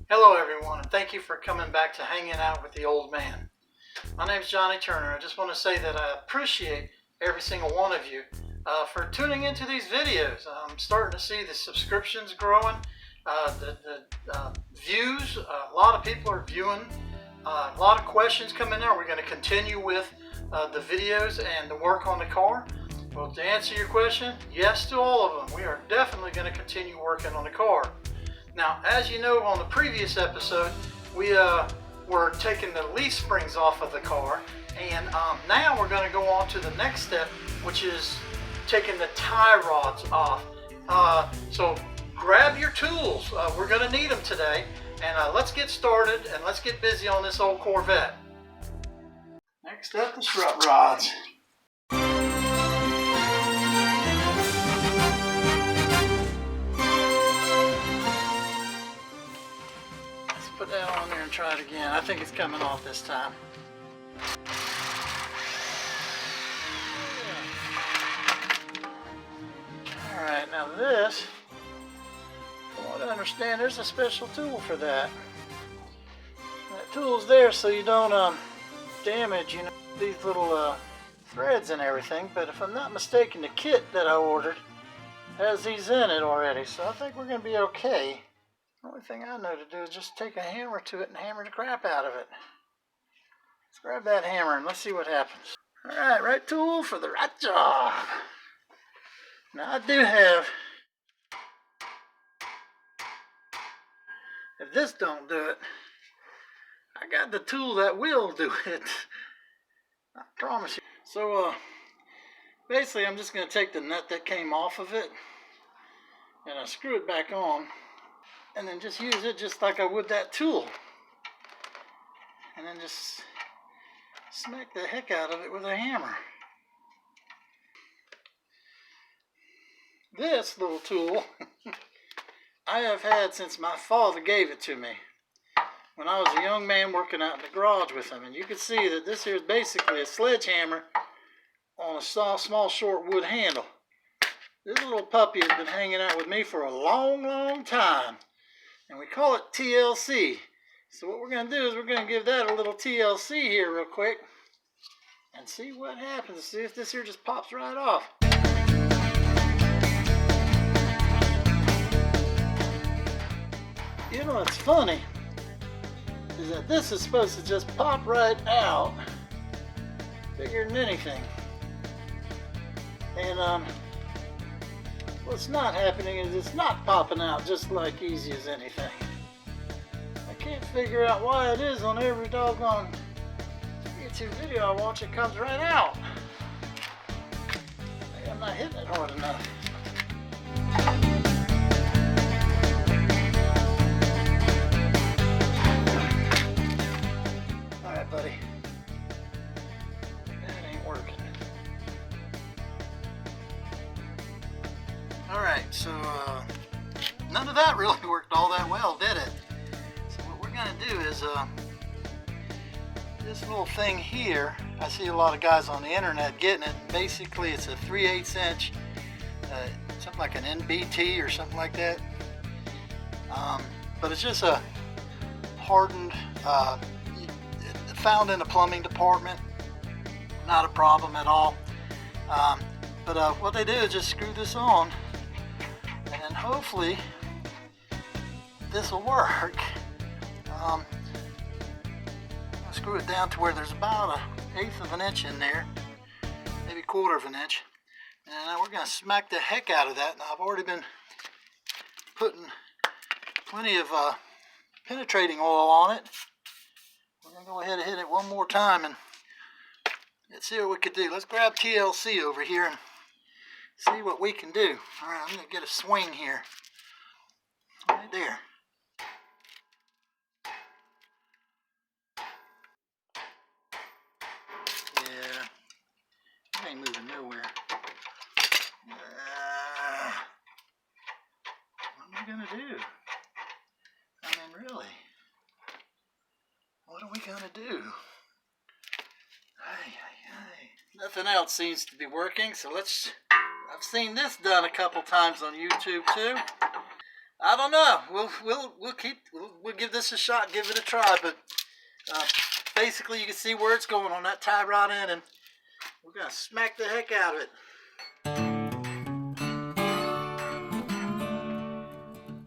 Hello everyone, and thank you for coming back to Hanging Out with the Old Man. My name is Johnny Turner. I just want to say that I appreciate every single one of you for tuning into these videos. I'm starting to see the subscriptions growing, the views. A lot of people are viewing. A lot of questions come in there. We're going to continue with the videos and the work on the car. Well, to answer your question, yes to all of them. We are definitely going to continue working on the car. Now, as you know, on the previous episode, we were taking the leaf springs off of the car, and now we're going to go on to the next step, which is taking the tie rods off. So grab your tools. We're going to need them today, and let's get started, and let's get busy on this old Corvette. Next up, the strut rods. Put that on there and try it again. I think it's coming off this time. Alright, now this, I want to understand there's a special tool for that. That tool's there so you don't damage, these little threads and everything. But if I'm not mistaken, the kit that I ordered has these in it already, so I think we're going to be okay. The only thing I know to do is just take a hammer to it and hammer the crap out of it. Let's grab that hammer and let's see what happens. Alright, right tool for the right job. Now I do have, if this don't do it, I got the tool that will do it. I promise you. So basically I'm just going to take the nut that came off of it and I screw it back on. And then just use it just like I would that tool. And then just smack the heck out of it with a hammer. This little tool I have had since my father gave it to me when I was a young man working out in the garage with him. And you can see that this here is basically a sledgehammer on a small short wood handle. This little puppy has been hanging out with me for a long time. And we call it TLC. So what we're going to do is we're going to give that a little TLC here real quick. And see what happens. See if this here just pops right off. You know what's funny is that this is supposed to just pop right out. Bigger than anything. And what's not happening is it's not popping out just like easy as anything. I can't figure out why it is on every doggone YouTube video I watch, it comes right out. Maybe I'm not hitting it hard enough. Alright, buddy. That ain't working. Alright, so none of that really worked all that well, did it? So what we're going to do is this little thing here, I see a lot of guys on the internet getting it. Basically it's a 3/8 inch, something like an NBT or something like that. But it's just a hardened, found in the plumbing department. Not a problem at all. But what they do is just screw this on. And hopefully this will work. I'll screw it down to where there's about 1/8 of an inch in there, maybe 1/4 of an inch. And we're going to smack the heck out of that. Now I've already been putting plenty of penetrating oil on it. We're going to go ahead and hit it one more time and let's see what we could do. Let's grab TLC over here and see what we can do. Alright, I'm going to get a swing here. Right there. Yeah. It ain't moving nowhere. What am I going to do? I mean, really? What are we going to do? Nothing else seems to be working, so I've seen this done a couple times on YouTube too. I don't know. We'll give this a shot, give it a try. But basically, you can see where it's going on that tie rod end, and we're gonna smack the heck out of it.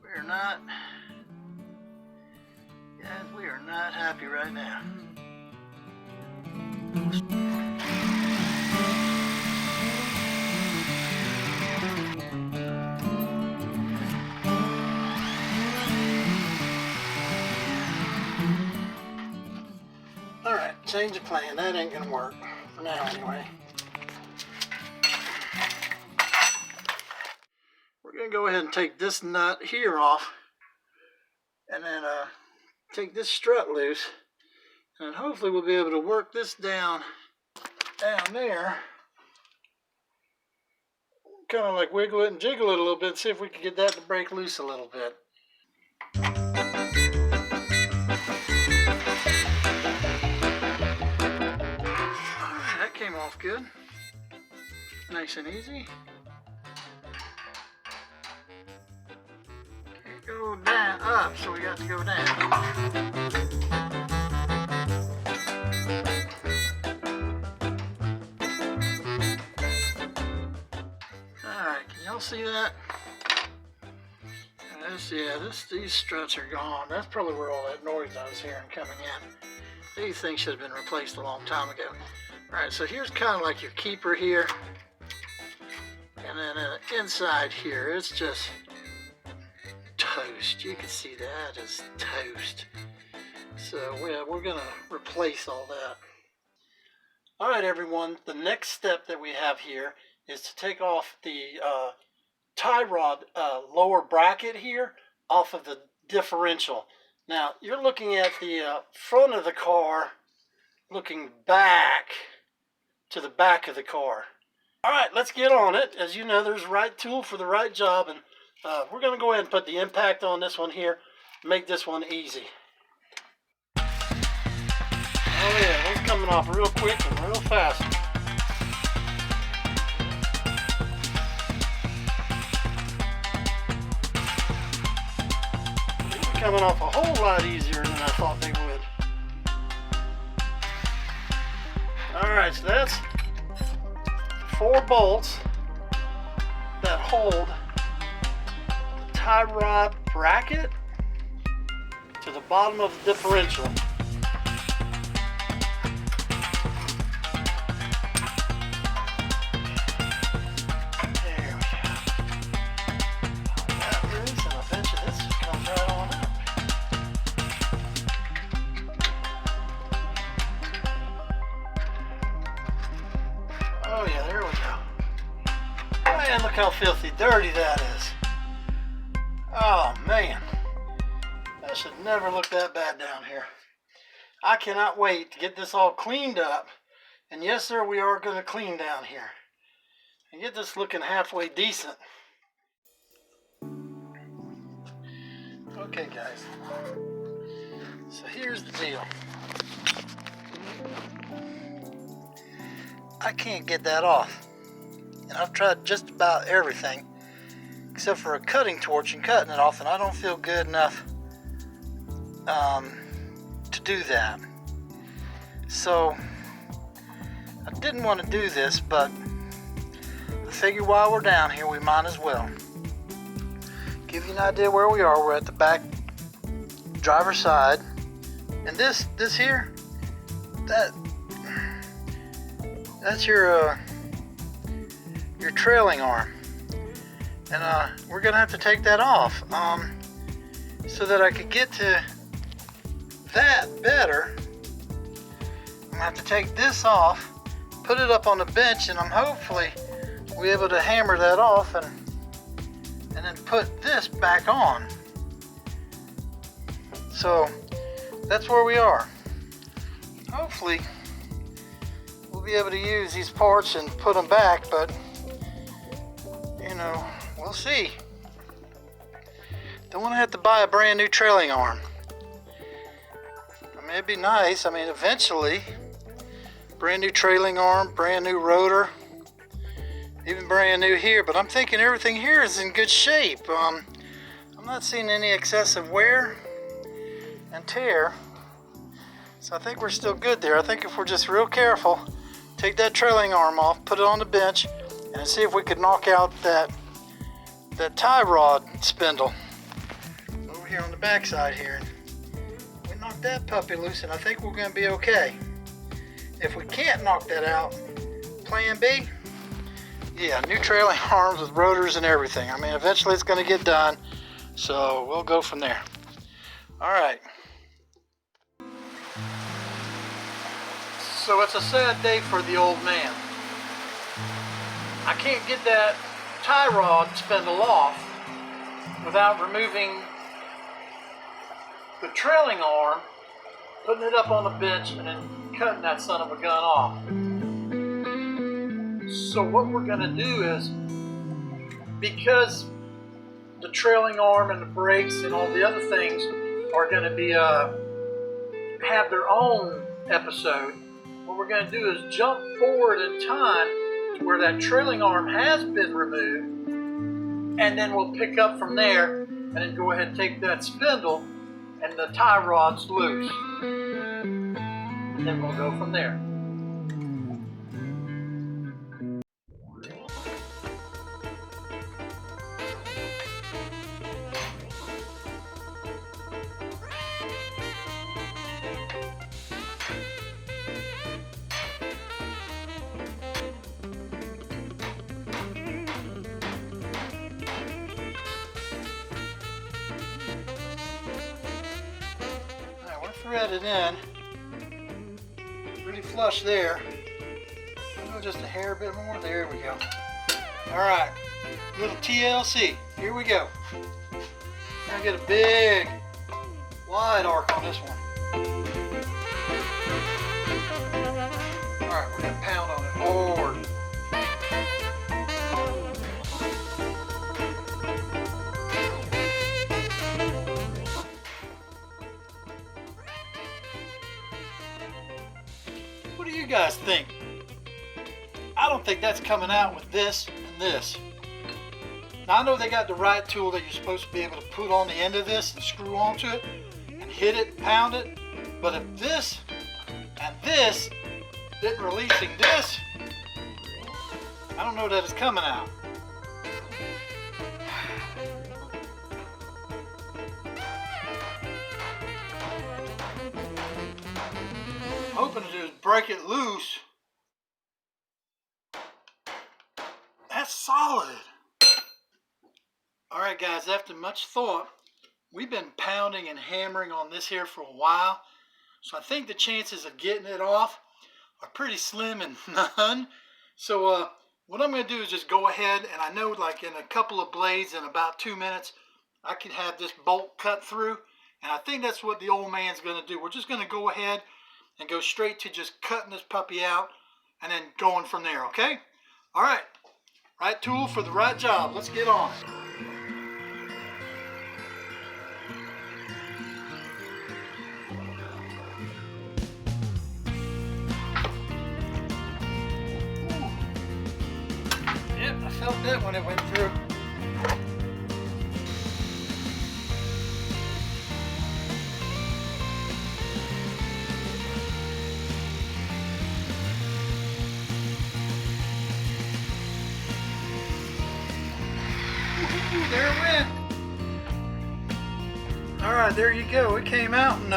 We're not, guys. We are not happy right now. Alright, change of plan. That ain't gonna work. For now, anyway. We're gonna go ahead and take this nut here off. And then take this strut loose. And hopefully we'll be able to work this down there. Kind of like wiggle it and jiggle it a little bit. See if we can get that to break loose a little bit. That came off good. Nice and easy. Can't go down up, so we got to go down. Alright, can y'all see that? These struts are gone. That's probably where all that noise I was hearing coming in. These things should have been replaced a long time ago. Alright, so here's kind of like your keeper here. And then inside here, it's just toast. You can see that is toast. So we're going to replace all that. Alright everyone, the next step that we have here is to take off the tie rod lower bracket here off of the differential. Now, you're looking at the front of the car, looking back to the back of the car. All right, let's get on it. As you know, there's the right tool for the right job, and we're going to go ahead and put the impact on this one here, make this one easy. Oh yeah, it's coming off real quick and real fast. Coming off a whole lot easier than I thought they would. Alright, so that's 4 bolts that hold the tie rod bracket to the bottom of the differential. There we go. That loose, and I bet you this just comes right on up. Oh yeah, there we go. Man, look how filthy dirty that is. Oh man, that should never look that bad down here. I cannot wait to get this all cleaned up. And yes sir, we are going to clean down here and get this looking halfway decent. Okay guys, so here's the deal. I can't get that off, and I've tried just about everything except for a cutting torch and cutting it off, and I don't feel good enough to do that. So I didn't want to do this, but I figure while we're down here we might as well. Give you an idea where we are. We're at the back driver's side, and this here, that's your trailing arm, and we're gonna have to take that off so that I could get to that better. I'm gonna have to take this off, put it up on the bench, and I'm hopefully we'll be able to hammer that off and then put this back on. So that's where we are. Hopefully we'll be able to use these parts and put them back, but you know, we'll see. Don't want to have to buy a brand new trailing arm. I mean, it'd be nice. I mean, eventually, brand new trailing arm, brand new rotor, even brand new here, but I'm thinking everything here is in good shape. I'm not seeing any excessive wear and tear, so I think we're still good there. I think if we're just real careful, take that trailing arm off, put it on the bench, and see if we could knock out that tie rod spindle over here on the back side here. We knock that puppy loose and I think we're going to be okay. If we can't knock that out, plan B, yeah, new trailing arms with rotors and everything. I mean, eventually it's going to get done, so we'll go from there. All right. So it's a sad day for the old man. I can't get that tie rod spindle off without removing the trailing arm, putting it up on the bench, and then cutting that son of a gun off. So what we're going to do is, because the trailing arm and the brakes and all the other things are going to be have their own episode, what we're going to do is jump forward in time to where that trailing arm has been removed, and then we'll pick up from there and then go ahead and take that spindle and the tie rod's loose, and then we'll go from there. Threaded in, pretty flush there. Oh, just a hair bit more. There we go. All right, little TLC. Here we go. I'm gonna get a big, wide arc on this one. All right, we're gonna pound on it hard. What do you guys think? I don't think that's coming out with this and this. Now I know they got the right tool that you're supposed to be able to put on the end of this and screw onto it and hit it, pound it, but if this and this isn't releasing this, I don't know that it's coming out. Hoping to do is break it loose. That's solid. All right, guys, after much thought, we've been pounding and hammering on this here for a while, so I think the chances of getting it off are pretty slim and none. So what I'm going to do is just go ahead, and I know like in a couple of blades in about 2 minutes I can have this bolt cut through, and I think that's what the old man's going to do. We're just going to go ahead and go straight to just cutting this puppy out and then going from there, okay? All right, right tool for the right job. Let's get on it. Yep, I felt that when it went through. There it went. All right, there you go. It came out and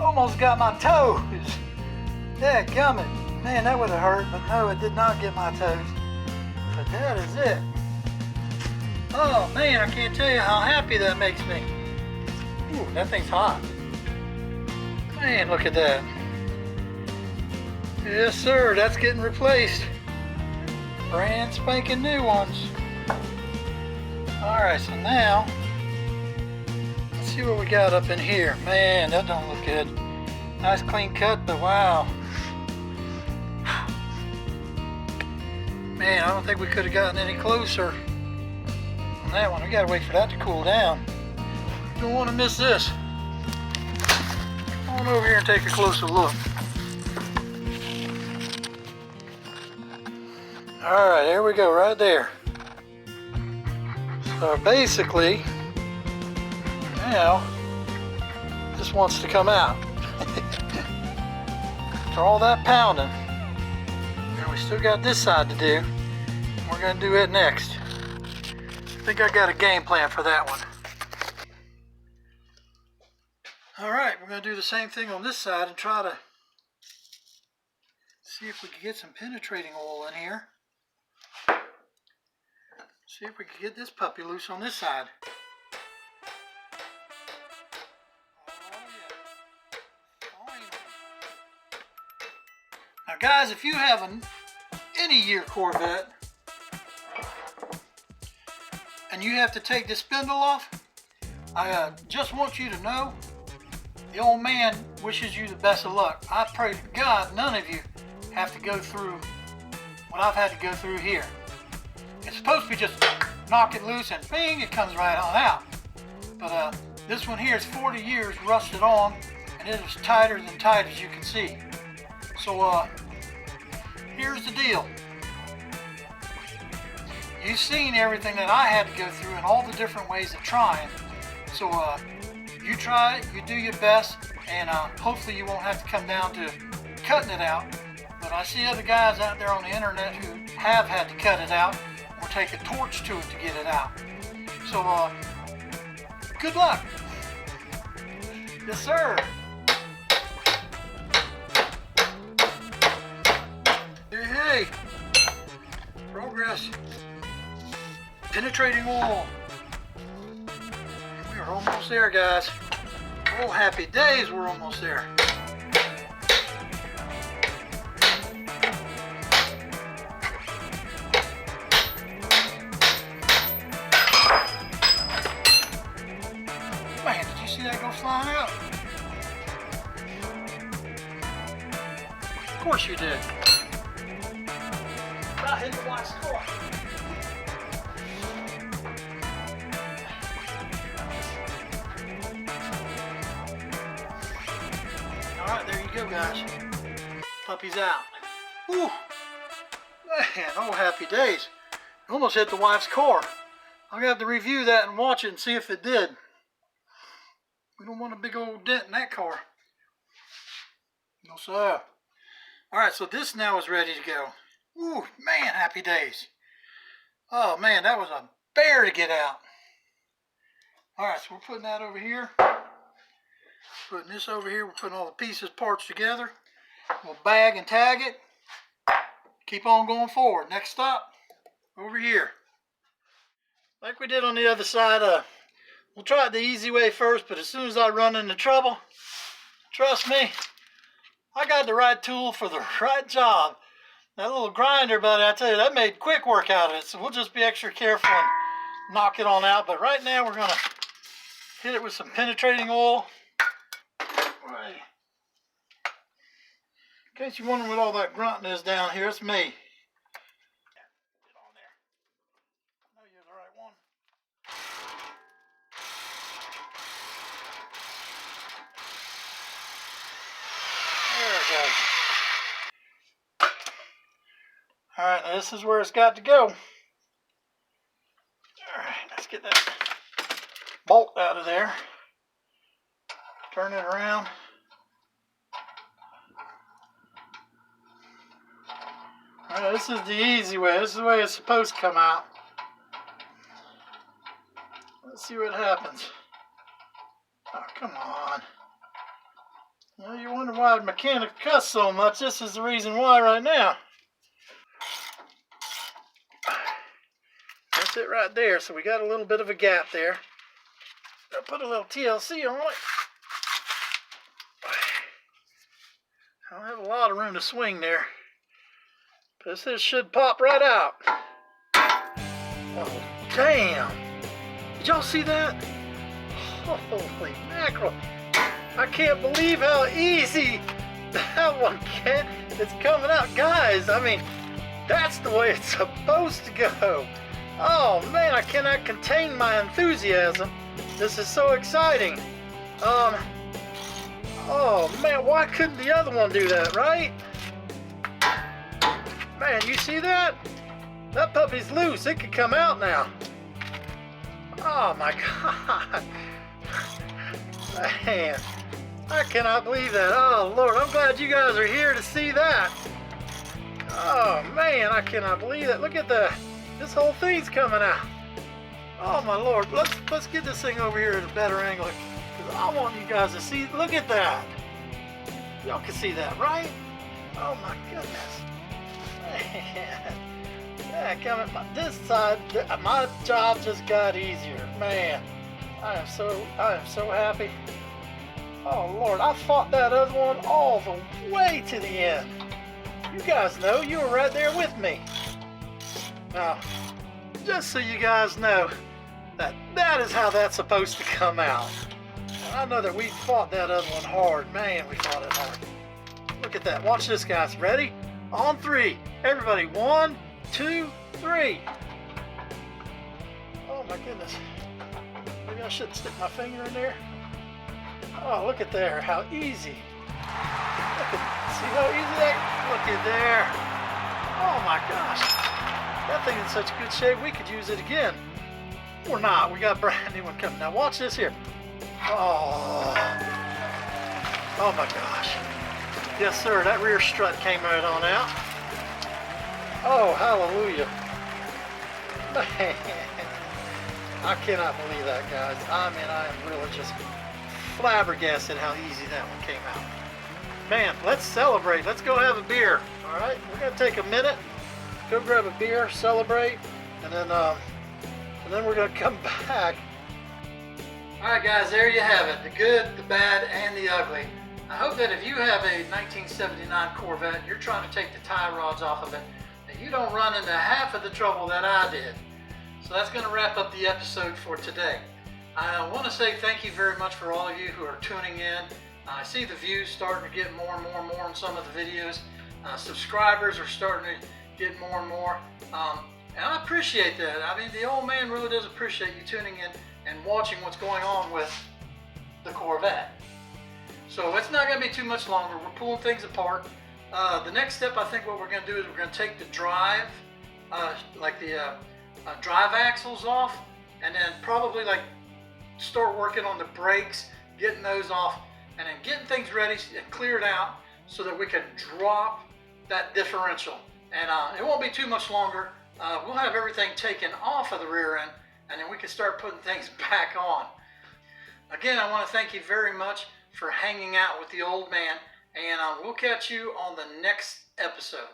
almost got my toes. Yeah, gummit. Man, that would have hurt, but no, it did not get my toes. But that is it. Oh man, I can't tell you how happy that makes me. Ooh, that thing's hot. Man, look at that. Yes, sir, that's getting replaced. Brand spanking new ones. Alright, so now, let's see what we got up in here. Man, that don't look good. Nice clean cut, but wow. Man, I don't think we could have gotten any closer on that one. We gotta wait for that to cool down. Don't want to miss this. Come on over here and take a closer look. Alright, there we go, right there. So basically, now, this wants to come out. After all that pounding, and we still got this side to do. We're going to do it next. I think I got a game plan for that one. Alright, we're going to do the same thing on this side and try to see if we can get some penetrating oil in here. See if we can get this puppy loose on this side. Now guys, if you have any year Corvette and you have to take this spindle off, I just want you to know the old man wishes you the best of luck. I pray to God none of you have to go through what I've had to go through here. It's supposed to be just knock it loose and bing, it comes right on out. But this one here is 40 years rusted on, and it is tighter than tight, as you can see. So here's the deal. You've seen everything that I had to go through and all the different ways of trying. So you try it, you do your best, and hopefully you won't have to come down to cutting it out. But I see other guys out there on the internet who have had to cut it out or take a torch to it to get it out. So good luck. Yes, sir. Hey, progress. Penetrating oil. We're almost there, guys. Oh, happy days, we're almost there. Man, did you see that go flying out? Of course you did. About hit the wife's car. Alright, there you go, guys. Puppy's out. Whew. Man, oh happy days. Almost hit the wife's car. I'm gonna have to review that and watch it and see if it did. We don't want a big old dent in that car. No sir. Alright, so this now is ready to go. Ooh, man, happy days. Oh man, that was a bear to get out. Alright, so we're putting that over here. Putting this over here. We're putting all the pieces, parts together. We'll bag and tag it. Keep on going forward. Next stop, over here. Like we did on the other side, we'll try it the easy way first, but as soon as I run into trouble, trust me, I got the right tool for the right job. That little grinder, buddy, I tell you, that made quick work out of it. So we'll just be extra careful and knock it on out. But right now, we're going to hit it with some penetrating oil. Right. In case you're wondering what all that grunting is down here, it's me. Get on there. I know you're the right one. There it goes. Alright, now this is where it's got to go. Alright, let's get that bolt out of there. Turn it around. Alright, this is the easy way. This is the way it's supposed to come out. Let's see what happens. Oh, come on. You know, you wonder why the mechanic cuss so much. This is the reason why right now. That's it right there. So we got a little bit of a gap there. I'll put a little TLC on it. I don't have a lot of room to swing there. But this should pop right out. Oh, damn. Did y'all see that? Holy mackerel. I can't believe how easy that one it's coming out. Guys, I mean, that's the way it's supposed to go. Oh man, I cannot contain my enthusiasm. This is so exciting. Oh man, why couldn't the other one do that, right? Man, you see that? That puppy's loose. It could come out now. Oh my God. Man, I cannot believe that. Oh Lord, I'm glad you guys are here to see that. Oh man, I cannot believe it. Look at this whole thing's coming out. Oh my Lord, let's get this thing over here at a better angle, because I want you guys to see. Look at that. Y'all can see that, right? Oh my goodness. Man. Yeah, coming this side, my job just got easier. Man, I am so happy. Oh Lord, I fought that other one all the way to the end. You guys know, you were right there with me. Now, just so you guys know, that is how that's supposed to come out. And I know that we fought that other one hard. Man, we fought it hard. Look at that. Watch this, guys. Ready? On three. Everybody, 1, 2, 3. Oh my goodness. Maybe I shouldn't stick my finger in there. Oh, look at there. How easy. See how easy that? Look at there. Oh my gosh. That thing in such good shape, we could use it again. Or not. We got a brand new one coming. Now watch this here. Oh. Oh my gosh. Yes, sir. That rear strut came right on out. Oh, hallelujah. Man. I cannot believe that, guys. I mean, I am really just flabbergasted how easy that one came out. Man, let's celebrate. Let's go have a beer. All right? We're going to take a minute, go grab a beer, celebrate, and then we're going to come back. All right, guys, there you have it. The good, the bad, and the ugly. I hope that if you have a 1979 Corvette, you're trying to take the tie rods off of it, that you don't run into half of the trouble that I did. So that's going to wrap up the episode for today. I want to say thank you very much for all of you who are tuning in. I see the views starting to get more and more and more on some of the videos. Subscribers are starting to get more and more. And I appreciate that. I mean, the old man really does appreciate you tuning in and watching what's going on with the Corvette. So it's not going to be too much longer. We're pulling things apart. The next step, I think what we're going to do is we're going to take the drive, drive axles off, and then probably start working on the brakes, getting those off, and then getting things ready and cleared out so that we can drop that differential. And it won't be too much longer. We'll have everything taken off of the rear end, and then we can start putting things back on. Again, I want to thank you very much for hanging out with the old man, and we'll catch you on the next episode.